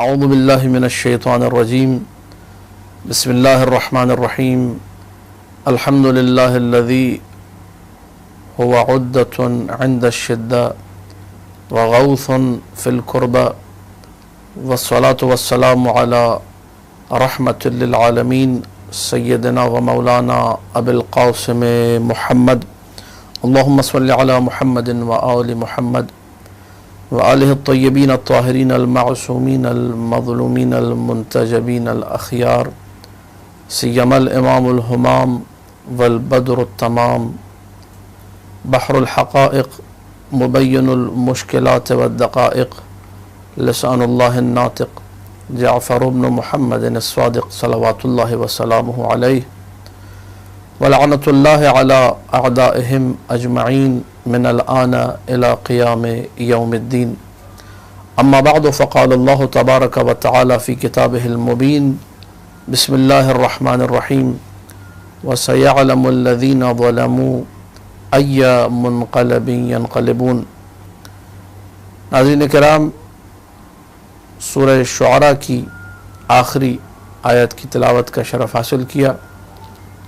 اعوذ باللہ من الشیطان الرجیم بسم اللہ الرحمن الرحیم الحمد للہ الذی هو عدۃ عند الشدہ وغوث فی الکربہ والصلاة والسلام علی رحمۃ للعالمین سیدنا و مولانا ابی القاسم محمد اللہم صلی علی محمد و آل محمد وآلہ الطیبین الطاہرین المعصومین المظلومین المنتجبین الاخیار سیما الامام الہمام والبدر التمام بحر الحقائق مبین المشکلات والدقائق لسان اللہ الناطق جعفر بن محمد الصادق صلوات اللہ وسلامہ علیہ ولعنۃ اللہ علی اعدائہم اجمعین من الآن الى قیام یوم الدین اما بعد فقال اللہ تبارک و تعالی فی کتابہ المبین بسم اللہ الرحمن الرحیم وسیعلم الذین ظلموا ای منقلب ینقلبون۔ ناظرین کرام، سورہ شعراء کی آخری آیت کی تلاوت کا شرف حاصل کیا،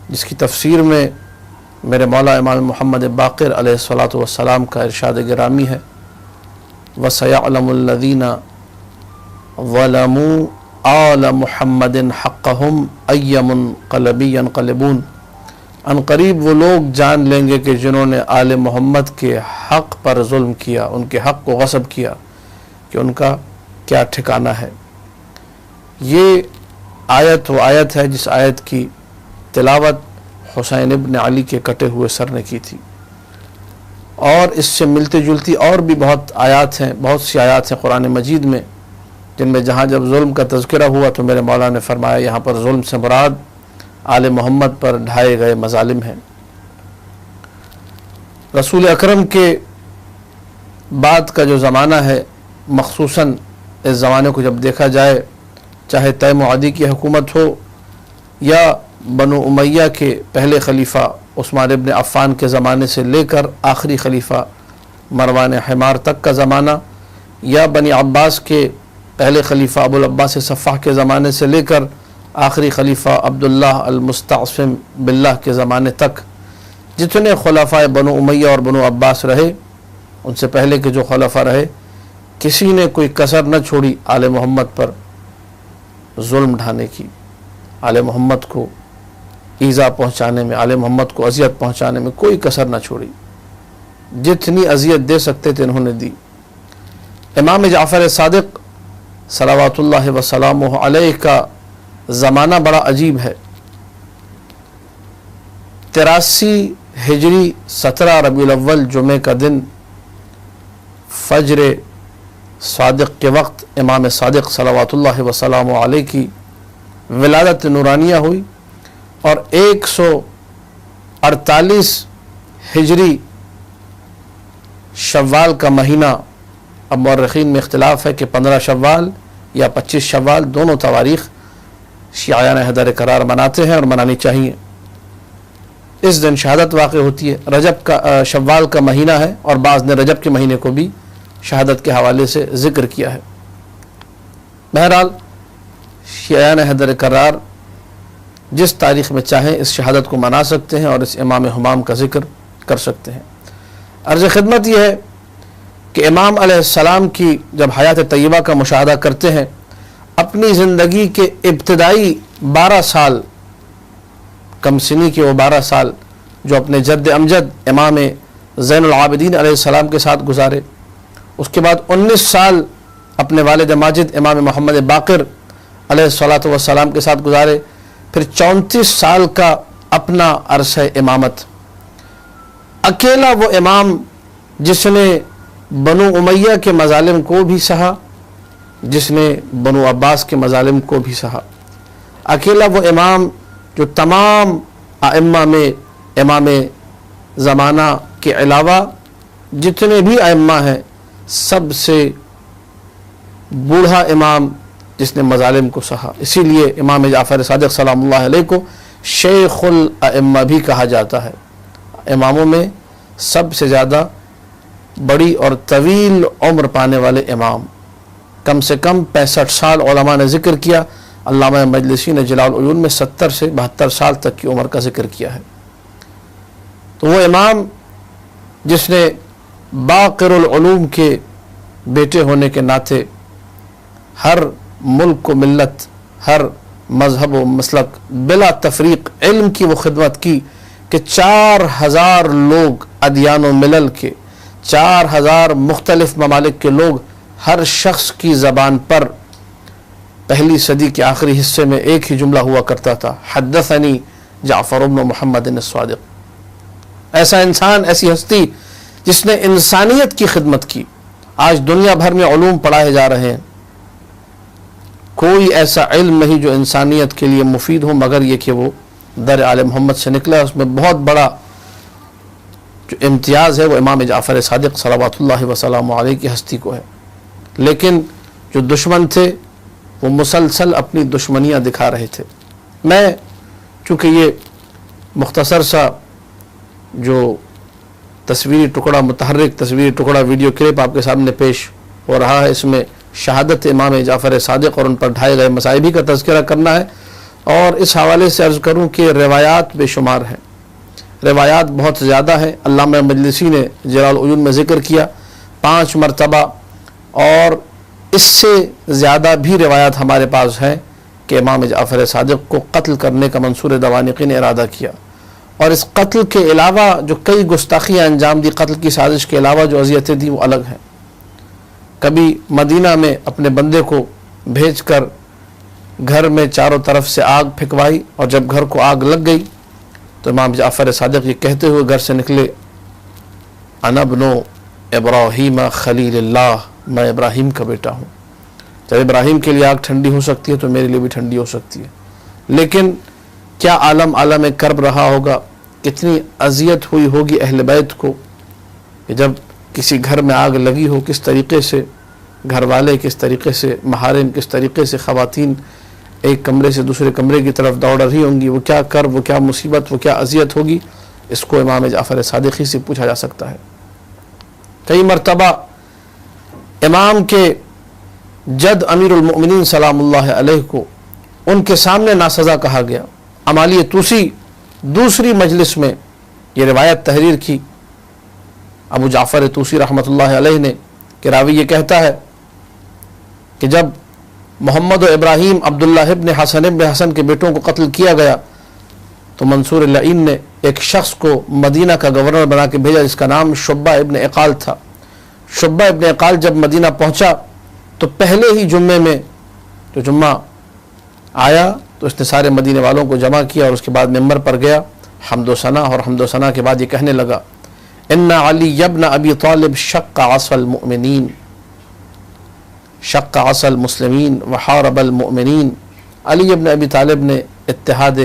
جس کی تفسیر میں میرے مولا امام محمد باقر علیہ الصلاۃ والسلام کا ارشاد گرامی ہے وَسَيَعْلَمُ الَّذِينَ ظَلَمُوا آلَ مُحَمَّدٍ حَقَّهُمْ أَيَّ مُنْقَلَبٍ يَنْقَلِبُونَ۔ ان قریب وہ لوگ جان لیں گے کہ جنہوں نے آل محمد کے حق پر ظلم کیا، ان کے حق کو غصب کیا، کہ ان کا کیا ٹھکانہ ہے۔ یہ آیت وہ آیت ہے جس آیت کی تلاوت حسین ابن علی کے کٹے ہوئے سر نے کی تھی، اور اس سے ملتی جلتی اور بھی بہت آیات ہیں، بہت سی آیات ہیں قرآن مجید میں، جن میں جہاں جب ظلم کا تذکرہ ہوا تو میرے مولا نے فرمایا یہاں پر ظلم سے مراد آل محمد پر ڈھائے گئے مظالم ہیں۔ رسول اکرم کے بعد کا جو زمانہ ہے، مخصوصاً اس زمانے کو جب دیکھا جائے، چاہے تیم و عدی کی حکومت ہو یا بنو امیہ کے پہلے خلیفہ عثمان ابن عفان کے زمانے سے لے کر آخری خلیفہ مروان حمار تک کا زمانہ، یا بنی عباس کے پہلے خلیفہ ابو العباس صفاح کے زمانے سے لے کر آخری خلیفہ عبداللہ المستعصم باللہ کے زمانے تک، جتنے خلفاء بنو امیہ اور بنو عباس رہے، ان سے پہلے کے جو خلفاء رہے، کسی نے کوئی کسر نہ چھوڑی آل محمد پر ظلم ڈھانے کی، آل محمد کو ایذا پہنچانے میں، آل محمد کو اذیت پہنچانے میں کوئی کسر نہ چھوڑی، جتنی اذیت دے سکتے تھے انہوں نے دی۔ امام جعفر صادق صلوات اللہ وسلامہ علیہ کا زمانہ بڑا عجیب ہے۔ 83 ہجری 17 ربیع الاول جمعہ کا دن فجر صادق کے وقت امام صادق صلوات اللہ وسلامہ علیہ کی ولادت نورانیہ ہوئی، اور 148 ہجری شوال کا مہینہ، اب مورخین میں اختلاف ہے کہ 15 شوال یا 25 شوال، دونوں تواریخ شیعیان حیدر قرار مناتے ہیں اور منانی چاہیے۔ اس دن شہادت واقع ہوتی ہے۔ رجب کا شوال کا مہینہ ہے، اور بعض نے رجب کے مہینے کو بھی شہادت کے حوالے سے ذکر کیا ہے۔ بہرحال شیعیان حیدر قرار جس تاریخ میں چاہیں اس شہادت کو منا سکتے ہیں اور اس امام ہمام کا ذکر کر سکتے ہیں۔ عرض خدمت یہ ہے کہ امام علیہ السلام کی جب حیات طیبہ کا مشاہدہ کرتے ہیں، اپنی زندگی کے ابتدائی 12 سال، کم سنی کے وہ 12 سال جو اپنے جد امجد امام زین العابدین علیہ السلام کے ساتھ گزارے، اس کے بعد 19 سال اپنے والد ماجد امام محمد باقر علیہ الصلاۃ والسلام کے ساتھ گزارے، پھر 34 سال کا اپنا عرصہ امامت۔ اکیلا وہ امام جس نے بنو امیہ کے مظالم کو بھی سہا، جس نے بنو عباس کے مظالم کو بھی سہا، اکیلا وہ امام جو تمام ائمہ میں امام زمانہ کے علاوہ جتنے بھی ائمہ ہیں سب سے بوڑھا امام جس نے مظالم کو سہا۔ اسی لیے امام جعفر صادق سلام اللہ علیہ کو شیخ الائمہ بھی کہا جاتا ہے۔ اماموں میں سب سے زیادہ بڑی اور طویل عمر پانے والے امام، کم سے کم 65 سال علماء نے ذکر کیا، علامہ مجلسی نے جلال العیون میں 70 سے 72 سال تک کی عمر کا ذکر کیا ہے۔ تو وہ امام جس نے باقر العلوم کے بیٹے ہونے کے ناطے ہر ملک و ملت، ہر مذہب و مسلک بلا تفریق علم کی وہ خدمت کی کہ 4000 لوگ ادیان و ملل کے، 4000 مختلف ممالک کے لوگ، ہر شخص کی زبان پر پہلی صدی کے آخری حصے میں ایک ہی جملہ ہوا کرتا تھا، حدثنی جعفر بن محمد الصادق۔ ایسا انسان، ایسی ہستی جس نے انسانیت کی خدمت کی۔ آج دنیا بھر میں علوم پڑھائے جا رہے ہیں، کوئی ایسا علم نہیں جو انسانیت کے لیے مفید ہو مگر یہ کہ وہ در آل محمد سے نکلا۔ اس میں بہت بڑا جو امتیاز ہے وہ امام جعفر صادق صلوات اللہ وسلام علیہ کی ہستی کو ہے۔ لیکن جو دشمن تھے وہ مسلسل اپنی دشمنیاں دکھا رہے تھے۔ میں چونکہ یہ مختصر سا جو تصویری ٹکڑا، متحرک تصویری ٹکڑا، ویڈیو کلپ آپ کے سامنے پیش ہو رہا ہے، اس میں شہادت امام جعفر صادق اور ان پر ڈھائے گئے مصائب کا تذکرہ کرنا ہے، اور اس حوالے سے عرض کروں کہ روایات بے شمار ہیں، روایات بہت زیادہ ہیں۔ علامہ مجلسی نے جلال العیون میں ذکر کیا 5 مرتبہ، اور اس سے زیادہ بھی روایات ہمارے پاس ہیں کہ امام جعفر صادق کو قتل کرنے کا منصور دوانقی نے ارادہ کیا، اور اس قتل کے علاوہ جو کئی گستاخیاں انجام دی، قتل کی سازش کے علاوہ جو اذیتیں دی وہ الگ ہیں۔ کبھی مدینہ میں اپنے بندے کو بھیج کر گھر میں چاروں طرف سے آگ پھینکوائی، اور جب گھر کو آگ لگ گئی تو امام جعفر صادق یہ کہتے ہوئے گھر سے نکلے، انا ابن ابراہیم خلیل اللہ، میں ابراہیم کا بیٹا ہوں۔ جب ابراہیم کے لیے آگ ٹھنڈی ہو سکتی ہے تو میرے لیے بھی ٹھنڈی ہو سکتی ہے۔ لیکن کیا عالم کرب رہا ہوگا، کتنی اذیت ہوئی ہوگی اہل بیت کو کہ جب کسی گھر میں آگ لگی ہو، کس طریقے سے گھر والے، کس طریقے سے محارم، کس طریقے سے خواتین ایک کمرے سے دوسرے کمرے کی طرف دوڑ رہی ہوں گی، وہ کیا کرب، وہ کیا مصیبت، وہ کیا اذیت ہوگی، اس کو امام جعفر صادقی سے پوچھا جا سکتا ہے۔ کئی مرتبہ امام کے جد امیر المؤمنین سلام اللہ علیہ کو ان کے سامنے ناسزا کہا گیا۔ امالی توسی دوسری مجلس میں یہ روایت تحریر کی ابو جعفر توسی رحمۃ اللہ علیہ نے، کہ راوی یہ کہتا ہے کہ جب محمد و ابراہیم عبداللہ ابن حسن کے بیٹوں کو قتل کیا گیا تو منصور اللعین نے ایک شخص کو مدینہ کا گورنر بنا کے بھیجا جس کا نام شعبہ ابن اقال تھا۔ شعبہ ابن اقال جب مدینہ پہنچا تو پہلے ہی جمعے میں جو جمعہ آیا تو اس نے سارے مدینے والوں کو جمع کیا، اور اس کے بعد ممبر پر گیا، حمد و ثنا، اور حمد و ثنا کے بعد یہ کہنے لگا، ان علی ابن ابی طالب شق عصا المؤمنین، شق عصا المسلمین وحارب المؤمنین۔ علی ابن ابی طالب نے اتحاد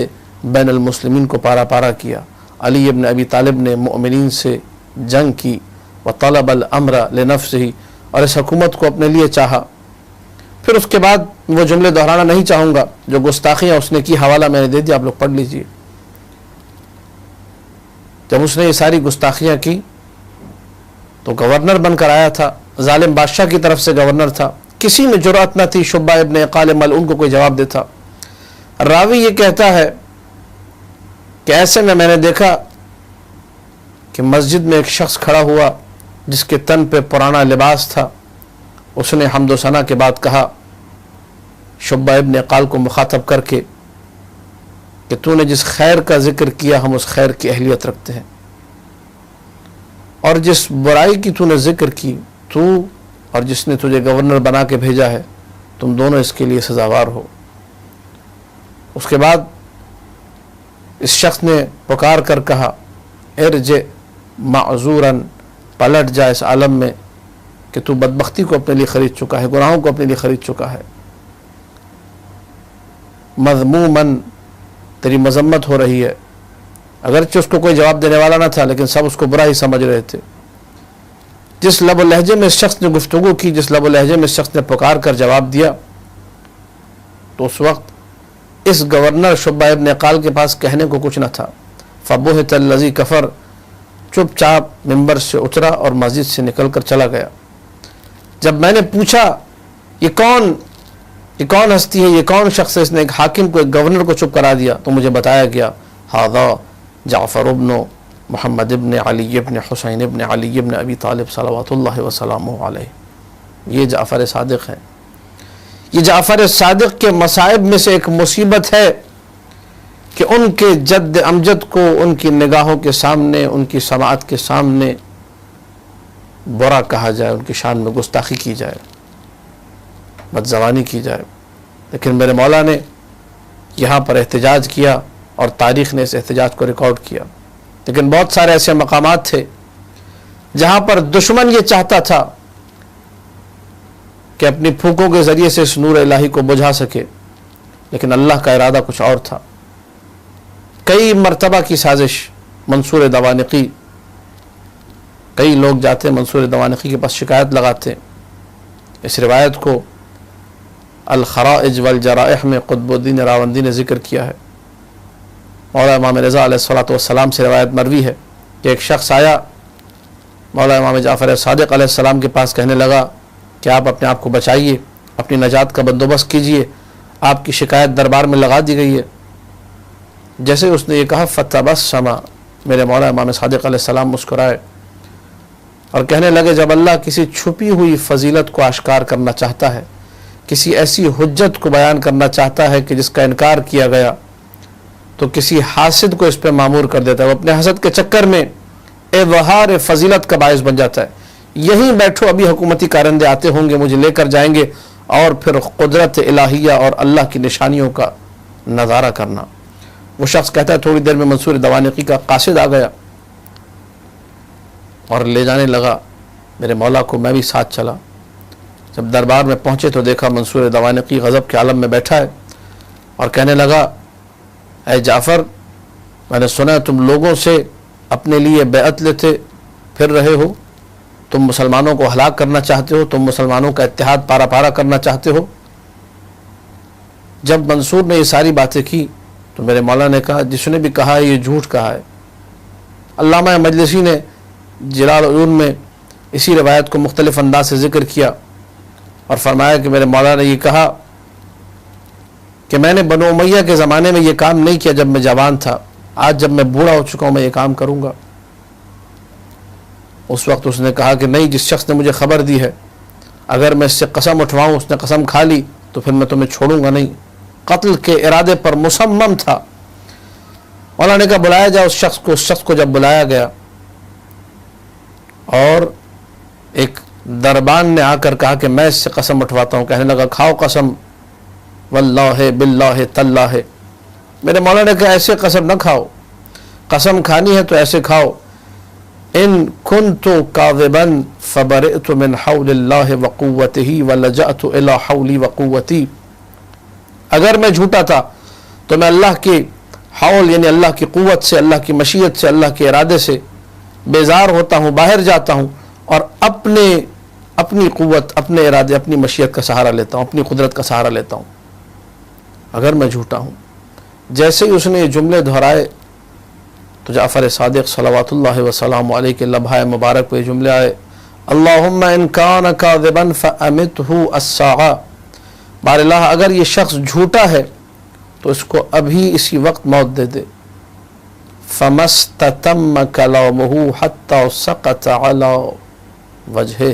بین المسلمین کو پارا پارا کیا، علی ابن ابی طالب نے مؤمنین سے جنگ کی، وطلب الامر لنفسہ، اور اس حکومت کو اپنے لیے چاہا۔ پھر اس کے بعد وہ جملے دہرانا نہیں چاہوں گا، جو گستاخیاں اس نے کی حوالہ میں نے دے دیا، آپ لوگ پڑھ لیجئے۔ جب اس نے یہ ساری گستاخیاں کی تو گورنر بن کر آیا تھا، ظالم بادشاہ کی طرف سے گورنر تھا، کسی میں جرأت نہ تھی شعبہ ابن اقال ملعون کو کوئی جواب دیتا۔ راوی یہ کہتا ہے کہ ایسے میں نے دیکھا کہ مسجد میں ایک شخص کھڑا ہوا جس کے تن پہ پرانا لباس تھا، اس نے حمد و ثنا کے بعد کہا شعبہ ابن اقال کو مخاطب کر کے کہ تو نے جس خیر کا ذکر کیا ہم اس خیر کی اہلیت رکھتے ہیں، اور جس برائی کی تو نے ذکر کی، تو اور جس نے تجھے گورنر بنا کے بھیجا ہے، تم دونوں اس کے لیے سزاوار ہو۔ اس کے بعد اس شخص نے پکار کر کہا ارجع معذوراً، پلٹ جا اس عالم میں کہ تو بدبختی کو اپنے لیے خرید چکا ہے، گناہوں کو اپنے لیے خرید چکا ہے، مذموماً، تیری مذمت ہو رہی ہے۔ اگرچہ اس کو کوئی جواب دینے والا نہ تھا لیکن سب اس کو برا ہی سمجھ رہے تھے۔ جس لب و لہجے میں اس شخص نے گفتگو کی، جس لب و لہجے میں اس شخص نے پکار کر جواب دیا، تو اس وقت اس گورنر شعبہ ابن اقال کے پاس کہنے کو کچھ نہ تھا۔ فبہت الذی کفر، چپ چاپ ممبر سے اترا اور مسجد سے نکل کر چلا گیا۔ جب میں نے پوچھا یہ کون ہستی ہے, یہ کون شخص ہے, اس نے ایک حاکم کو, ایک گورنر کو چپ کرا دیا. تو مجھے بتایا گیا ھذا جعفر ابن محمد ابن علی ابن حسین ابن علی ابن ابی طالب صلوات اللہ وسلامہ علیہ. یہ جعفر صادق ہے. یہ جعفر صادق کے مصائب میں سے ایک مصیبت ہے کہ ان کے جد امجد کو ان کی نگاہوں کے سامنے, ان کی سماعت کے سامنے برا کہا جائے, ان کی شان میں گستاخی کی جائے, بدزبانی کی جائے. لیکن میرے مولا نے یہاں پر احتجاج کیا اور تاریخ نے اس احتجاج کو ریکارڈ کیا. لیکن بہت سارے ایسے مقامات تھے جہاں پر دشمن یہ چاہتا تھا کہ اپنی پھونکوں کے ذریعے سے اس نور الہی کو بجھا سکے, لیکن اللہ کا ارادہ کچھ اور تھا. کئی مرتبہ کی سازش منصور دوانقی, کئی لوگ جاتے منصور دوانقی کے پاس شکایت لگاتے. اس روایت کو الخرائج والجرائح میں قطب الدین راوندی نے ذکر کیا ہے. مولا امام رضا علیہ الصلوۃ والسلام سے روایت مروی ہے کہ ایک شخص آیا مولا امام جعفر صادق علیہ السلام کے پاس, کہنے لگا کہ آپ اپنے آپ کو بچائیے, اپنی نجات کا بندوبست کیجئے, آپ کی شکایت دربار میں لگا دی گئی ہے. جیسے اس نے یہ کہا فتبسم, میرے مولا امام صادق علیہ السلام مسکرائے اور کہنے لگے جب اللہ کسی چھپی ہوئی فضیلت کو آشکار کرنا چاہتا ہے, کسی ایسی حجت کو بیان کرنا چاہتا ہے کہ جس کا انکار کیا گیا, تو کسی حاسد کو اس پہ معمور کر دیتا ہے. وہ اپنے حسد کے چکر میں اظہار فضیلت کا باعث بن جاتا ہے. یہیں بیٹھو, ابھی حکومتی کارندے آتے ہوں گے, مجھے لے کر جائیں گے, اور پھر قدرت الہیہ اور اللہ کی نشانیوں کا نظارہ کرنا. وہ شخص کہتا ہے تھوڑی دیر میں منصور دوانقی کا قاصد آ گیا اور لے جانے لگا میرے مولا کو. میں بھی ساتھ چلا. جب دربار میں پہنچے تو دیکھا منصور دوانقی غضب کے عالم میں بیٹھا ہے اور کہنے لگا اے جعفر, میں نے سنا تم لوگوں سے اپنے لیے بیعت لیتے پھر رہے ہو, تم مسلمانوں کو ہلاک کرنا چاہتے ہو, تم مسلمانوں کا اتحاد پارا پارا کرنا چاہتے ہو. جب منصور نے یہ ساری باتیں کی تو میرے مولا نے کہا جس نے بھی کہا ہے یہ جھوٹ کہا ہے. علامہ مجلسی نے جلال العلوم میں اسی روایت کو مختلف انداز سے ذکر کیا اور فرمایا کہ میرے مولا نے یہ کہا کہ میں نے بنو امیہ کے زمانے میں یہ کام نہیں کیا جب میں جوان تھا, آج جب میں بوڑھا ہو چکا ہوں میں یہ کام کروں گا. اس وقت اس نے کہا کہ نہیں, جس شخص نے مجھے خبر دی ہے اگر میں اس سے قسم اٹھواؤں, اس نے قسم کھا لی تو پھر میں تمہیں چھوڑوں گا نہیں. قتل کے ارادے پر مصمم تھا. مولا نے کہا بلایا جائے اس شخص کو. اس شخص کو جب بلایا گیا اور ایک دربان نے آ کر کہا کہ میں اس سے قسم اٹھواتا ہوں, کہنے لگا کھاؤ قسم, واللہ باللہ تاللہ. میرے مولا نے کہا ایسے قسم نہ کھاؤ, قسم کھانی ہے تو ایسے کھاؤ. ان کنت کاذبا فبرئت من حول اللہ وقوتہ ولجأت الی حولی وقوتی. اگر میں جھوٹا تھا تو میں اللہ کے حول یعنی اللہ کی قوت سے, اللہ کی مشیت سے, اللہ کے ارادے سے بیزار ہوتا ہوں, باہر جاتا ہوں اور اپنی قوت, اپنے ارادے, اپنی مشیت کا سہارا لیتا ہوں, اپنی قدرت کا سہارا لیتا ہوں اگر میں جھوٹا ہوں. جیسے ہی اس نے یہ جملے دہرائے تو جعفر صادق صلوات اللہ وسلام علیہ کے لبھائے مبارک پہ یہ جملے آئے اللہم ان کان کاذبا فامتہ الساعہ. بار اللہ اگر یہ شخص جھوٹا ہے تو اس کو ابھی اسی وقت موت دے دے. فمستتم کلامہ حتی سقط علی وجہہ.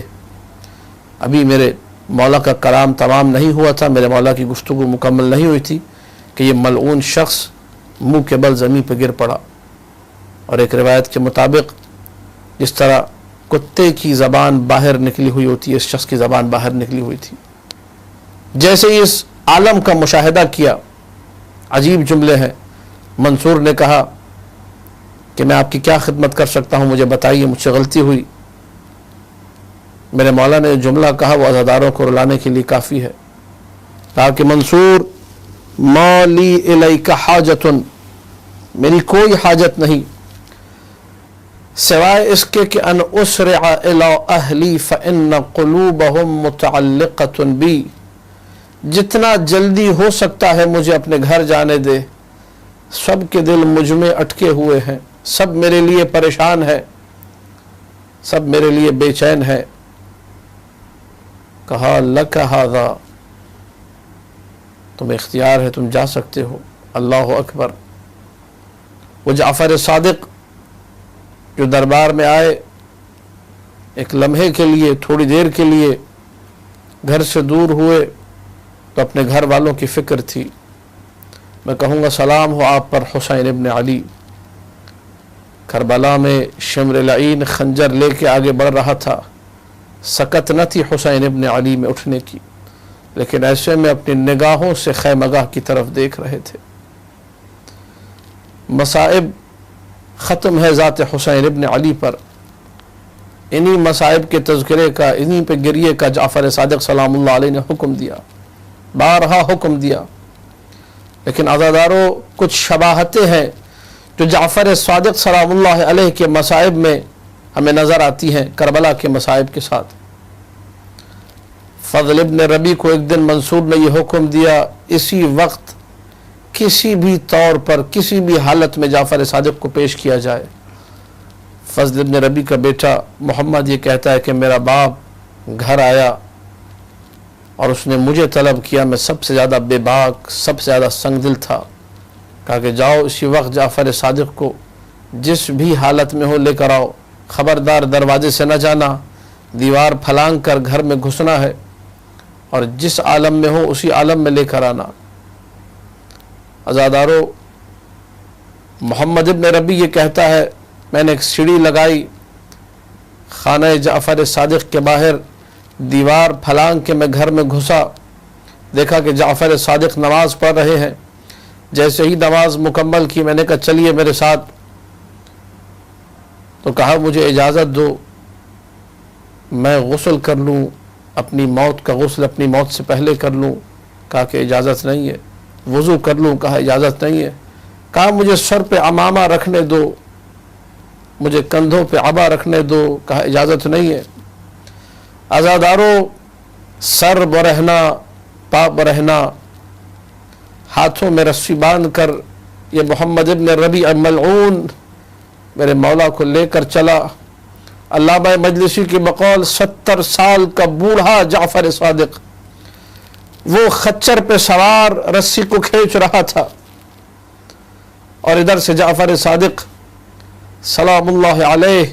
ابھی میرے مولا کا کلام تمام نہیں ہوا تھا, میرے مولا کی گفتگو مکمل نہیں ہوئی تھی کہ یہ ملعون شخص منہ کے بل زمین پہ گر پڑا. اور ایک روایت کے مطابق جس طرح کتے کی زبان باہر نکلی ہوئی ہوتی ہے, اس شخص کی زبان باہر نکلی ہوئی تھی. جیسے ہی اس عالم کا مشاہدہ کیا, عجیب جملے ہیں. منصور نے کہا کہ میں آپ کی کیا خدمت کر سکتا ہوں, مجھے بتائیے, مجھ سے غلطی ہوئی. میرے مولا نے جملہ کہا وہ عزاداروں کو رلانے کے لیے کافی ہے. کہا کہ منصور ما لی الیک حاجت, میری کوئی حاجت نہیں سوائے اس کے کہ ان اسرع الی اہلی فان قلوبہم متعلقۃ بی. جتنا جلدی ہو سکتا ہے مجھے اپنے گھر جانے دے, سب کے دل مجھ میں اٹکے ہوئے ہیں, سب میرے لیے پریشان ہے, سب میرے لیے بے چین ہے. کہا لک ھذا، تمہیں اختیار ہے، تم جا سکتے ہو۔ اللہ اکبر۔ وہ جعفر صادق جو دربار میں آئے، ایک لمحے کے لیے، تھوڑی دیر کے لیے گھر سے دور ہوئے تو اپنے گھر والوں کی فکر تھی۔ میں کہوں گا سلام ہو آپ پر حسین ابن علی۔ کربلا میں شمر لعین خنجر لے کے آگے بڑھ رہا تھا، سکت نہ تھی حسین ابن علی میں اٹھنے کی، لیکن ایسے میں اپنی نگاہوں سے خیمگاہ کی طرف دیکھ رہے تھے۔ مصائب ختم ہے ذات حسین ابن علی پر۔ انہی مصائب کے تذکرے کا، انہی پہ گریے کا جعفر صادق سلام اللہ علیہ نے حکم دیا، بارہا حکم دیا۔ لیکن عزادارو، کچھ شباہتیں ہیں جو جعفر صادق سلام اللہ علیہ کے مصائب میں ہمیں نظر آتی ہیں کربلا کے مصائب کے ساتھ۔ فضل ابن ربی کو ایک دن منصور نے یہ حکم دیا، اسی وقت کسی بھی طور پر، کسی بھی حالت میں جعفر صادق کو پیش کیا جائے۔ فضل ابن ربی کا بیٹا محمد یہ کہتا ہے کہ میرا باپ گھر آیا اور اس نے مجھے طلب کیا، میں سب سے زیادہ بے باک، سب سے زیادہ سنگ دل تھا۔ کہا کہ جاؤ اسی وقت جعفر صادق کو جس بھی حالت میں ہو لے کر آؤ، خبردار دروازے سے نہ جانا، دیوار پھلانگ کر گھر میں گھسنا ہے، اور جس عالم میں ہو اسی عالم میں لے کر آنا۔ عزادارو، محمد ابن ربی یہ کہتا ہے میں نے ایک سیڑھی لگائی خانہ جعفر صادق کے باہر، دیوار پھلانگ کے میں گھر میں گھسا، دیکھا کہ جعفر صادق نماز پڑھ رہے ہیں۔ جیسے ہی نماز مکمل کی میں نے کہا چلیے میرے ساتھ، تو کہا مجھے اجازت دو میں غسل کر لوں، اپنی موت کا غسل اپنی موت سے پہلے کر لوں۔ کہا کہ اجازت نہیں ہے۔ وضو کر لوں، کہا اجازت نہیں ہے۔ کہا مجھے سر پہ عمامہ رکھنے دو، مجھے کندھوں پہ عبا رکھنے دو، کہا اجازت نہیں ہے۔ عزادارو، سر برہنا، پا برہنا، ہاتھوں میں رسی باندھ کر یہ محمد ابن ربی الملعون میرے مولا کو لے کر چلا۔ علامہ مجلسی کی بقول 70 سال کا بوڑھا جعفر صادق وہ خچر پہ سوار رسی کو کھینچ رہا تھا، اور ادھر سے جعفر صادق سلام اللہ علیہ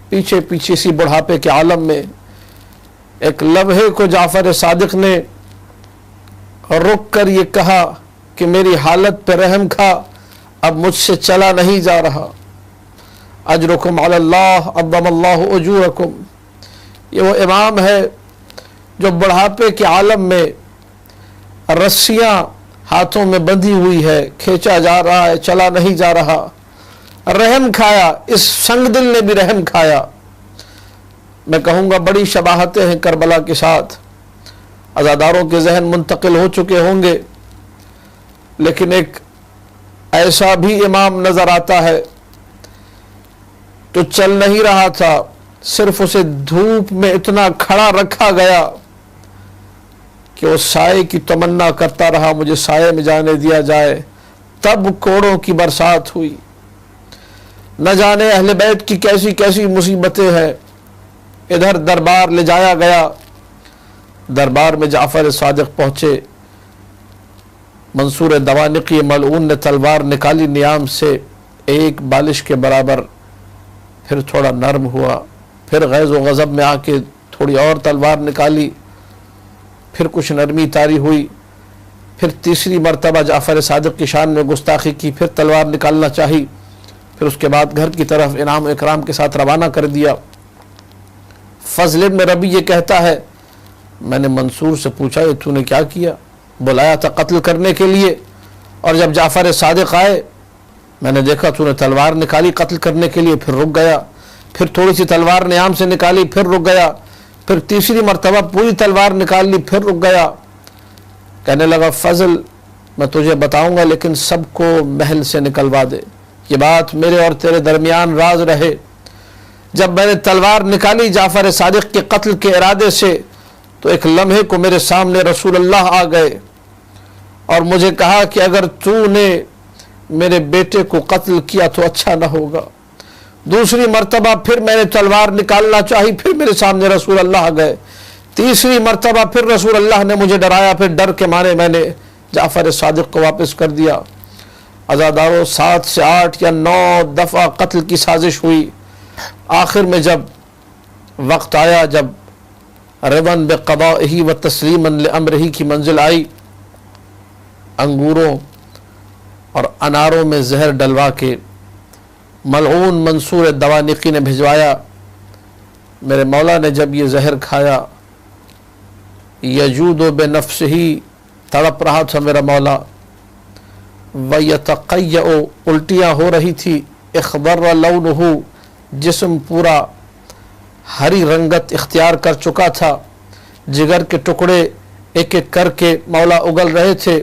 پیچھے پیچھے سی بڑھاپے کے عالم میں۔ ایک لمحے کو جعفر صادق نے رک کر یہ کہا کہ میری حالت پہ رحم کھا، اب مجھ سے چلا نہیں جا رہا۔ اجرکم علی اللہ عظم اللہ اجورکم۔ یہ وہ امام ہے جو بڑھاپے کے عالم میں رسیاں ہاتھوں میں بندھی ہوئی ہے، کھینچا جا رہا ہے، چلا نہیں جا رہا، رحم کھایا، اس سنگ دل نے بھی رحم کھایا۔ میں کہوں گا بڑی شباہتیں ہیں کربلا کے ساتھ، عزاداروں کے ذہن منتقل ہو چکے ہوں گے، لیکن ایک ایسا بھی امام نظر آتا ہے تو چل نہیں رہا تھا، صرف اسے دھوپ میں اتنا کھڑا رکھا گیا کہ وہ سائے کی تمنا کرتا رہا، مجھے سائے میں جانے دیا جائے۔ تب کوڑوں کی برسات ہوئی۔ نہ جانے اہل بیت کی کیسی کیسی مصیبتیں ہیں۔ ادھر دربار لے جایا گیا، دربار میں جعفر صادق پہنچے، منصور دوانقی ملعون نے تلوار نکالی نیام سے، ایک بالش کے برابر، پھر تھوڑا نرم ہوا، پھر غیظ و غضب میں آ کے تھوڑی اور تلوار نکالی، پھر کچھ نرمی طاری ہوئی، پھر تیسری مرتبہ جعفر صادق کی شان میں گستاخی کی، پھر تلوار نکالنا چاہی، پھر اس کے بعد گھر کی طرف انعام و اکرام کے ساتھ روانہ کر دیا۔ فضل ابن ربی یہ کہتا ہے میں نے منصور سے پوچھا یہ تو نے کیا کیا؟ بلایا تھا قتل کرنے کے لیے، اور جب جعفر صادق آئے میں نے دیکھا تو نے تلوار نکالی قتل کرنے کے لیے، پھر رک گیا، پھر تھوڑی سی تلوار نیام سے نکالی، پھر رک گیا، پھر تیسری مرتبہ پوری تلوار نکال لی، پھر رک گیا۔ کہنے لگا فضل میں تجھے بتاؤں گا لیکن سب کو محل سے نکلوا دے، یہ بات میرے اور تیرے درمیان راز رہے۔ جب میں نے تلوار نکالی جعفر صادق کے قتل کے ارادے سے تو ایک لمحے کو میرے سامنے رسول اللہ آ گئے اور مجھے کہا کہ اگر تو نے میرے بیٹے کو قتل کیا تو اچھا نہ ہوگا۔ دوسری مرتبہ پھر میں نے تلوار نکالنا چاہی، پھر میرے سامنے رسول اللہ آ گئے تیسری مرتبہ پھر رسول اللہ نے مجھے ڈرایا، پھر ڈر کے مارے میں نے جعفر صادق کو واپس کر دیا۔ عزادارو 7 سے 8 یا 9 دفعہ قتل کی سازش ہوئی۔ آخر میں جب وقت آیا، جب رضا بقضائہ و تسلیما لامرہ کی منزل آئی، انگوروں اور اناروں میں زہر ڈلوا کے ملعون منصور دوانقی نے بھجوایا۔ میرے مولا نے جب یہ زہر کھایا، یجود بنفسہ، تڑپ رہا تھا میرا مولا، ویتقیع، الٹیاں ہو رہی تھی، اخضر لونہ، جسم پورا ہری رنگت اختیار کر چکا تھا، جگر کے ٹکڑے ایک ایک کر کے مولا اگل رہے تھے۔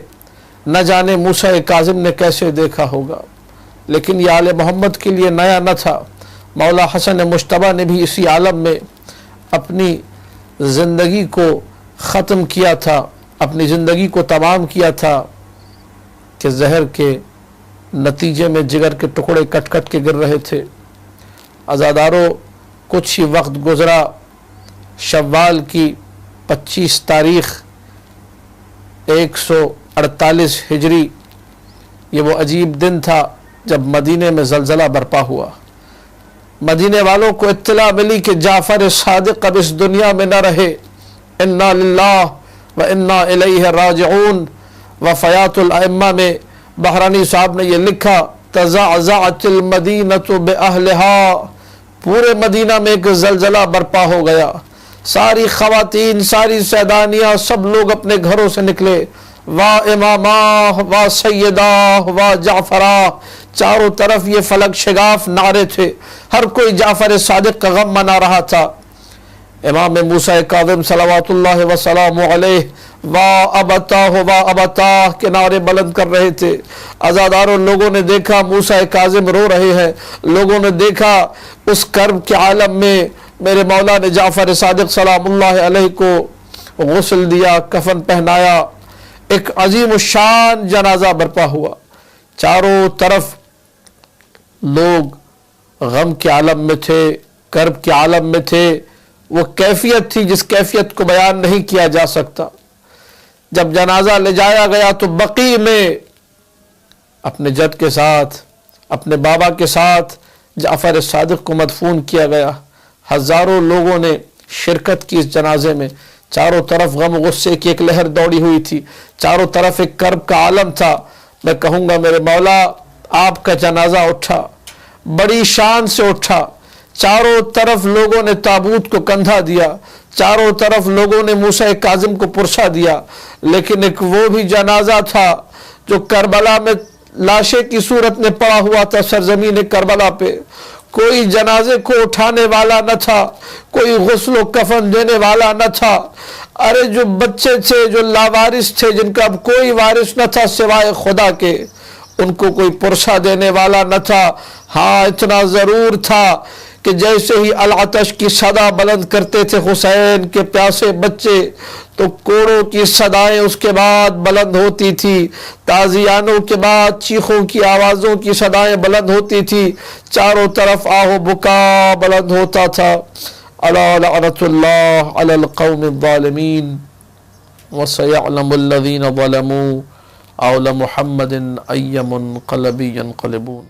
نہ جانے موسیٰ کاظم نے کیسے دیکھا ہوگا، لیکن یہ آل محمد کے لیے نیا نہ تھا۔ مولا حسن مجتبیٰ نے بھی اسی عالم میں اپنی زندگی کو ختم کیا تھا، اپنی زندگی کو تمام کیا تھا کہ زہر کے نتیجے میں جگر کے ٹکڑے کٹ کٹ کے گر رہے تھے۔ عزادارو کچھ ہی وقت گزرا، شوال کی 25 تاریخ 148 ہجری، یہ وہ عجیب دن تھا جب مدینے میں زلزلہ برپا ہوا۔ مدینے والوں کو اطلاع ملی کہ جعفر صادق اب اس دنیا میں نہ رہے۔ انا للہ و انا الیہ راجعون۔ وفیات الائمہ میں بحرانی صاحب نے یہ لکھا، تزعزعت المدینۃ باہلہا، پورے مدینہ میں ایک زلزلہ برپا ہو گیا، ساری خواتین، ساری سیدانیاں، سب لوگ اپنے گھروں سے نکلے، وا امامہ وا سیدہ وا جعفرہ، چاروں طرف یہ فلک شگاف نعرے تھے، ہر کوئی جعفر صادق کا غم منا رہا تھا۔ امام موسیٰ کاظم صلوات اللہ وسلام علیہ وا ابتاہ وا ابتاہ کے نعرے بلند کر رہے تھے۔ عزاداروں، لوگوں نے دیکھا موسیٰ کاظم رو رہے ہیں، لوگوں نے دیکھا اس کرب کے عالم میں میرے مولا نے جعفر صادق سلام اللہ علیہ کو غسل دیا، کفن پہنایا، ایک عظیم الشان جنازہ برپا ہوا۔ چاروں طرف لوگ غم کے عالم میں تھے، کرب کے عالم میں تھے۔ وہ کیفیت تھی جس کیفیت کو بیان نہیں کیا جا سکتا۔ جب جنازہ لے جایا گیا تو بقیع میں اپنے جد کے ساتھ، اپنے بابا کے ساتھ جعفر صادق کو مدفون کیا گیا۔ ہزاروں لوگوں نے شرکت کی اس جنازے میں، چاروں طرف غم غصے کی ایک لہر دوڑی ہوئی تھی، چاروں طرف ایک کرب کا عالم تھا۔ میں کہوں گا میرے مولا، آپ کا جنازہ اٹھا، بڑی شان سے اٹھا، چاروں طرف لوگوں نے تابوت کو کندھا دیا، چاروں طرف لوگوں نے موسیٰ کاظم کو پرسا دیا، لیکن ایک وہ بھی جنازہ تھا جو کربلا میں لاشے کی صورت میں پڑا ہوا تھا سرزمین کربلا پہ۔ کوئی جنازے کو اٹھانے والا نہ تھا، کوئی غسل و کفن دینے والا نہ تھا۔ ارے جو بچے تھے، جو لاوارث تھے، جن کا اب کوئی وارث نہ تھا سوائے خدا کے، ان کو کوئی پرسا دینے والا نہ تھا۔ ہاں اتنا ضرور تھا کہ جیسے ہی العطش کی صدا بلند کرتے تھے حسین کے پیاسے بچے، تو کوڑوں کی صدائیں اس کے بعد بلند ہوتی تھی، تازیانوں کے بعد چیخوں کی آوازوں کی صدائیں بلند ہوتی تھی، چاروں طرف آہ و بکا بلند ہوتا تھا۔ الا لعنت اللہ علی القوم الظالمین وسیعلم الذین ظلموا آل محمد ای منقلب ینقلبون۔